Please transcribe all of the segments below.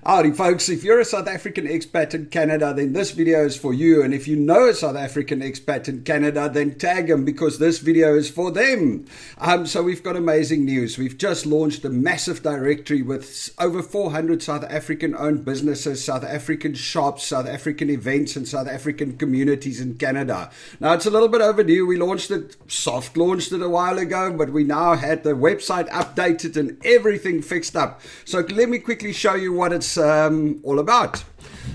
Howdy folks, if you're a South African expat in Canada, then this video is for you. And if you know a South African expat in Canada, then tag them because this video is for them. So we've got amazing news. We've just launched a massive directory with over 400 South African owned businesses, South African shops, South African events, and South African communities in Canada. Now it's a little bit overdue. We soft launched it a while ago, but we now had the website updated and everything fixed up. So let me quickly show you what it's all about.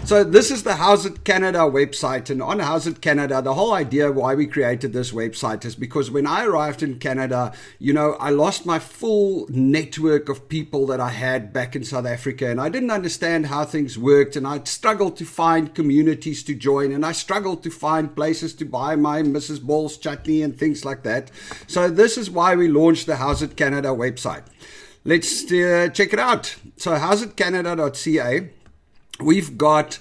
So this is the Howzit Canada website, and on Howzit Canada, the whole idea why we created this website is because when I arrived in Canada, I lost my full network of people that I had back in South Africa, and I didn't understand how things worked, and I struggled to find communities to join, and I struggled to find places to buy my Mrs. Ball's chutney and things like that. So this is why we launched the Howzit Canada website. Let's check it out. So HowzitCanada.ca, we've got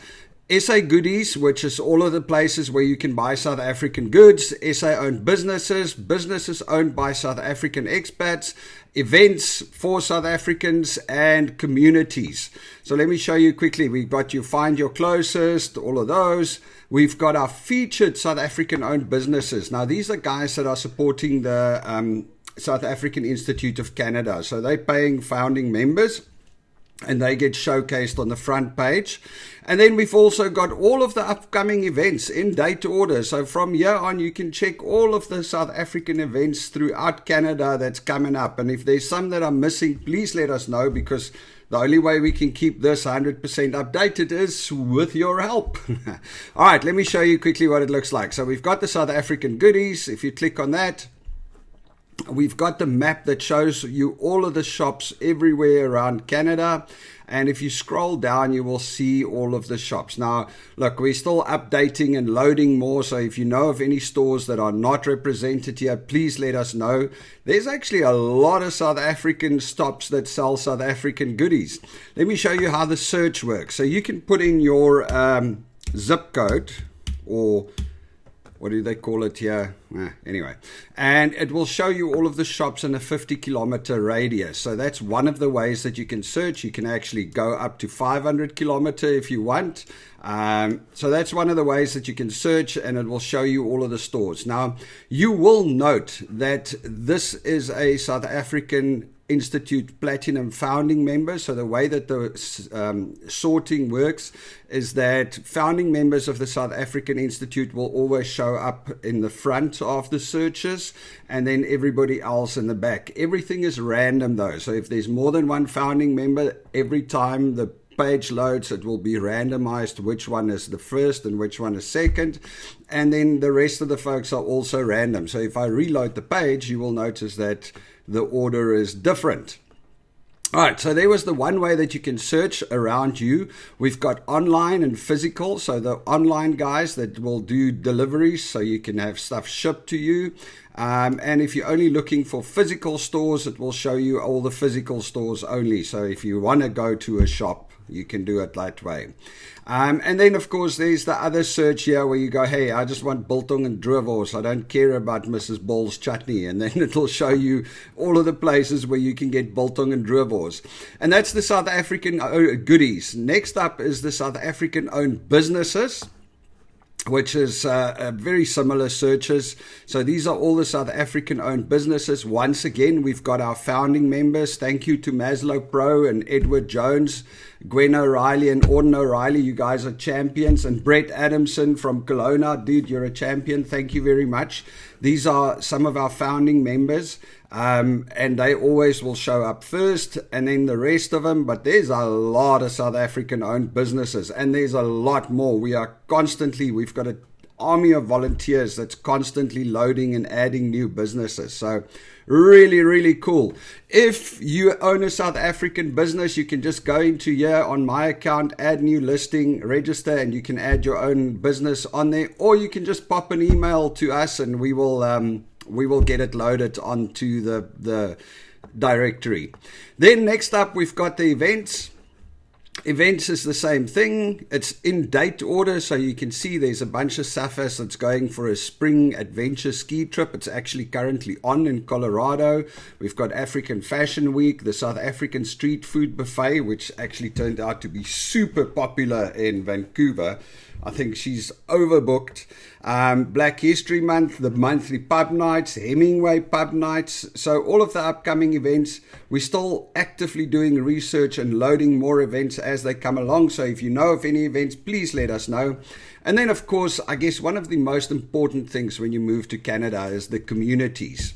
SA Goodies, which is all of the places where you can buy South African goods, SA-owned businesses, businesses owned by South African expats, events for South Africans, and communities. So let me show you quickly. We've got you find your closest, all of those. We've got our featured South African-owned businesses. Now, these are guys that are supporting the South African Institute of Canada. So they're paying founding members and they get showcased on the front page. And then we've also got all of the upcoming events in date order. So from here on, you can check all of the South African events throughout Canada that's coming up. And if there's some that are missing, please let us know, because the only way we can keep this 100% updated is with your help. All right, let me show you quickly what it looks like. So we've got the South African goodies. If you click on that, we've got the map that shows you all of the shops everywhere around Canada. And if you scroll down, you will see all of the shops. Now, look, we're still updating and loading more. So if you know of any stores that are not represented here, please let us know. There's actually a lot of South African shops that sell South African goodies. Let me show you how the search works. So you can put in your zip code, or what do they call it here? Anyway, and it will show you all of the shops in a 50-kilometer radius. So that's one of the ways that you can search. You can actually go up to 500 kilometer if you want. So that's one of the ways that you can search, and it will show you all of the stores. Now, you will note that this is a South African Institute Platinum founding member. So the way that the sorting works is that founding members of the South African Institute will always show up in the front of the searches, and then everybody else in the back. Everything is random though. So if there's more than one founding member, every time the page loads, it will be randomized which one is the first and which one is second, and then the rest of the folks are also random. So if I reload the page, you will notice that the order is different. All right, so there was the one way that you can search around you. We've got online and physical. So the online guys that will do deliveries, so you can have stuff shipped to you. And if you're only looking for physical stores, it will show you all the physical stores only. So if you want to go to a shop, you can do it that way. And then, of course, there's the other search here where you go, hey, I just want biltong and droewors. I don't care about Mrs. Ball's chutney. And then it'll show you all of the places where you can get biltong and droewors. And that's the South African goodies. Next up is the South African owned businesses, which is very similar searches. So these are all the South African owned businesses. Once again, we've got our founding members. Thank you to Maslow Pro and Edward Jones, Gwen O'Reilly and Auden O'Reilly. You guys are champions. And Brett Adamson from Kelowna, dude, you're a champion. Thank you very much. These are some of our founding members. And they always will show up first, and then the rest of them. But there's a lot of South African owned businesses, and there's a lot more. We've got an army of volunteers that's constantly loading and adding new businesses. So really, really cool. If you own a South African business, you can just go into here on my account, add new listing, register, and you can add your own business on there, or you can just pop an email to us and we will get it loaded onto the directory. Then next up, we've got the events. Events is the same thing. It's in date order, so you can see there's a bunch of Saffas that's going for a spring adventure ski trip. It's actually currently on in Colorado. We've got African Fashion Week, the South African Street Food Buffet, which actually turned out to be super popular in Vancouver. I think she's overbooked. Black History Month, the monthly pub nights, Hemingway pub nights. So all of the upcoming events, we're still actively doing research and loading more events as they come along. So if you know of any events, please let us know. And then, of course, I guess one of the most important things when you move to Canada is the communities.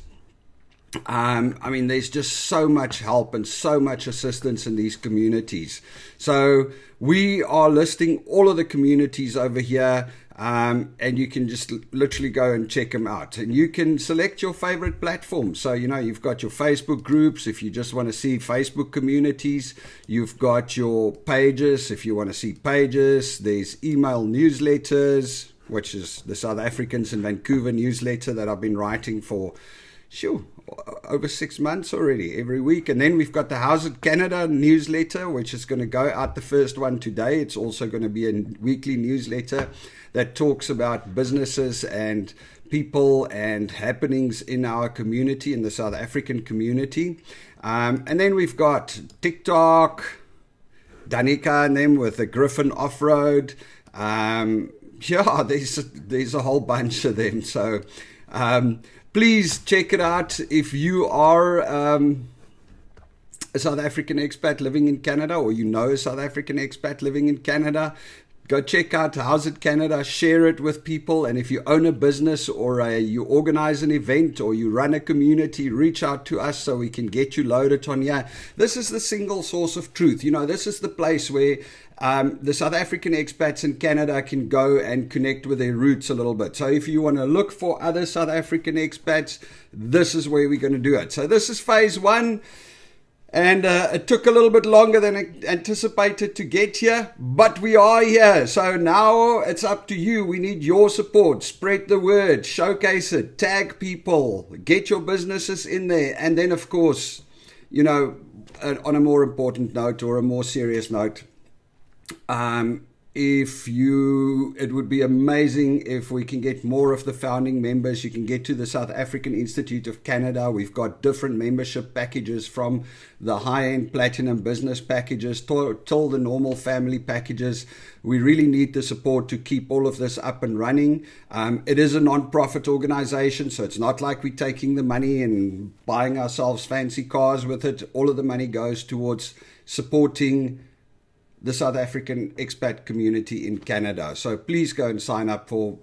I mean, there's just so much help and so much assistance in these communities. So we are listing all of the communities over here, and you can just literally go and check them out. And you can select your favorite platform. So, you know, you've got your Facebook groups if you just want to see Facebook communities. You've got your pages if you want to see pages. There's email newsletters, which is the South Africans in Vancouver newsletter that I've been writing for over 6 months already, every week. And then we've got the Howzit Canada newsletter, which is going to go out, the first one today. It's also going to be a weekly newsletter that talks about businesses and people and happenings in our community, in the South African community. And then we've got TikTok, Danica and them with the Griffin Off-Road. Yeah, there's a whole bunch of them. So please check it out. If you are a South African expat living in Canada, or you know a South African expat living in Canada, go check out Howzit Canada, share it with people. And if you own a business or you organize an event or you run a community, reach out to us so we can get you loaded on here. This is the single source of truth. You know, this is the place where the South African expats in Canada can go and connect with their roots a little bit. So if you want to look for other South African expats, this is where we're going to do it. So this is phase one. And it took a little bit longer than anticipated to get here, but we are here. So now it's up to you. We need your support. Spread the word, showcase it, tag people, get your businesses in there. And then, of course, you know, on a more important note or a more serious note, it would be amazing if we can get more of the founding members. You can get to the South African Institute of Canada. We've got different membership packages, from the high-end platinum business packages till the normal family packages. We really need the support to keep all of this up and running. It is a non-profit organization, so it's not like we're taking the money and buying ourselves fancy cars with it. All of the money goes towards supporting the South African expat community in Canada. So please go and sign up for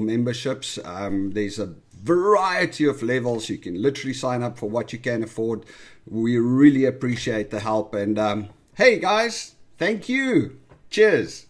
memberships. There's a variety of levels. You can literally sign up for what you can afford. We really appreciate the help. And hey guys, thank you. Cheers.